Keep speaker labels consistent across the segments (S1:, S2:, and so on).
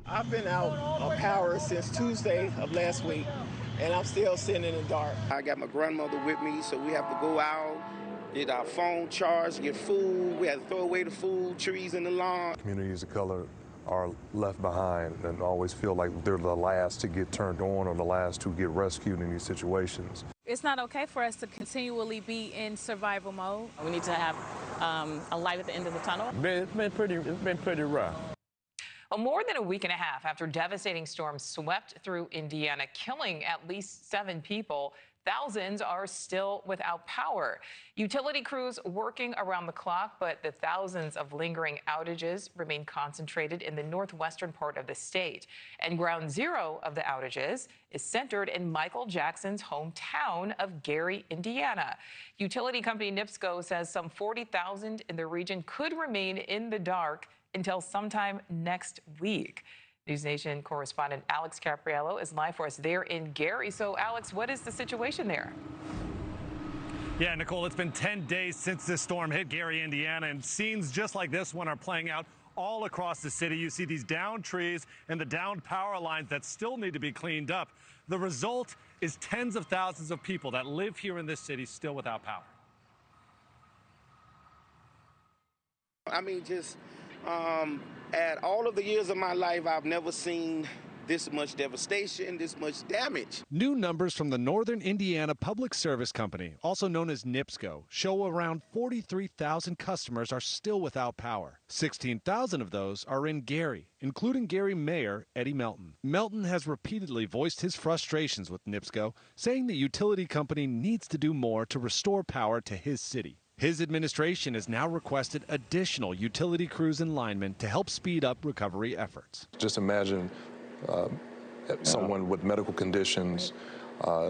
S1: I've been out of power since Tuesday of last week, and I'm still sitting in the dark.
S2: I got my grandmother with me, so we have to go out, get our phone charged, get food. We have to throw away the food, trees in the lawn.
S3: Communities of color are left behind and always feel like they're the last to get turned on or the last to get rescued in these situations.
S4: It's not okay for us to continually be in survival mode.
S5: We need to have a light at the end of the tunnel.
S6: It's been pretty rough.
S7: Well, more than a week and a half after devastating storms swept through Indiana, killing at least 7 people, thousands are still without power. Utility crews working around the clock, but the thousands of lingering outages remain concentrated in the northwestern part of the state. And ground zero of the outages is centered in Michael Jackson's hometown of Gary, Indiana. Utility company NIPSCO says some 40,000 in the region could remain in the dark until sometime next week. NewsNation correspondent Alex Caprariello is live for us there in Gary. So, Alex, what is the situation there?
S8: Yeah, Nichole, it's been 10 days since this storm hit Gary, Indiana, and scenes just like this one are playing out all across the city. You see these downed trees and the downed power lines that still need to be cleaned up. The result is tens of thousands of people that live here in this city still without power.
S2: I mean, at all of the years of my life, I've never seen this much devastation, this much damage.
S9: New numbers from the Northern Indiana Public Service Company, also known as NIPSCO, show around 43,000 customers are still without power. 16,000 of those are in Gary, including Gary Mayor Eddie Melton. Melton has repeatedly voiced his frustrations with NIPSCO, saying the utility company needs to do more to restore power to his city. His administration has now requested additional utility crews and linemen to help speed up recovery efforts.
S3: Just imagine someone with medical conditions,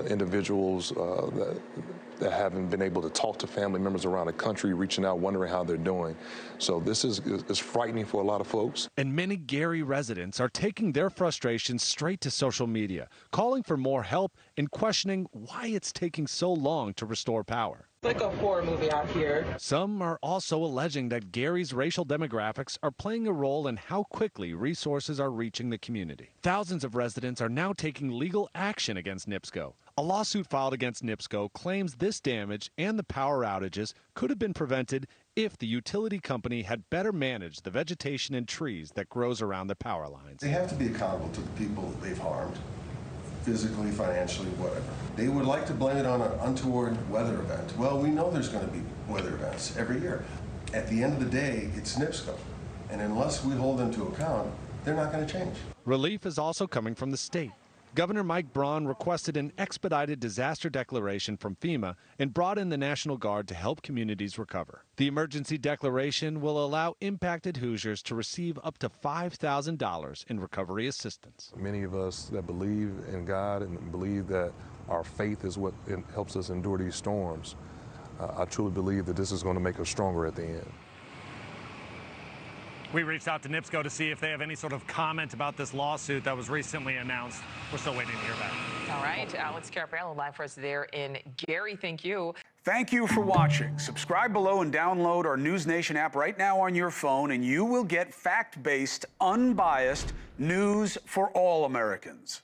S3: individuals that haven't been able to talk to family members around the country, reaching out, wondering how they're doing. So this is frightening for a lot of folks.
S9: And many Gary residents are taking their frustrations straight to social media, calling for more help and questioning why it's taking so long to restore power.
S5: Like a horror movie out here.
S9: Some are also alleging that Gary's racial demographics are playing a role in how quickly resources are reaching the community. Thousands of residents are now taking legal action against NIPSCO. A lawsuit filed against NIPSCO claims this damage and the power outages could have been prevented if the utility company had better managed the vegetation and trees that grows around the power lines.
S10: They have to be accountable to the people they've harmed, physically, financially, whatever. They would like to blame it on an untoward weather event. Well, we know there's going to be weather events every year. At the end of the day, it's NIPSCO. And unless we hold them to account, they're not going to change.
S9: Relief is also coming from the state. Governor Mike Braun requested an expedited disaster declaration from FEMA and brought in the National Guard to help communities recover. The emergency declaration will allow impacted Hoosiers to receive up to $5,000 in recovery assistance.
S3: Many of us that believe in God and believe that our faith is what helps us endure these storms, I truly believe that this is going to make us stronger at the end.
S8: We reached out to NIPSCO to see if they have any sort of comment about this lawsuit that was recently announced. We're still waiting to hear back.
S7: All right, Alex Caprariello live for us there in Gary. Thank you.
S11: Thank you for watching. Subscribe below and download our NewsNation app right now on your phone, and you will get fact-based, unbiased news for all Americans.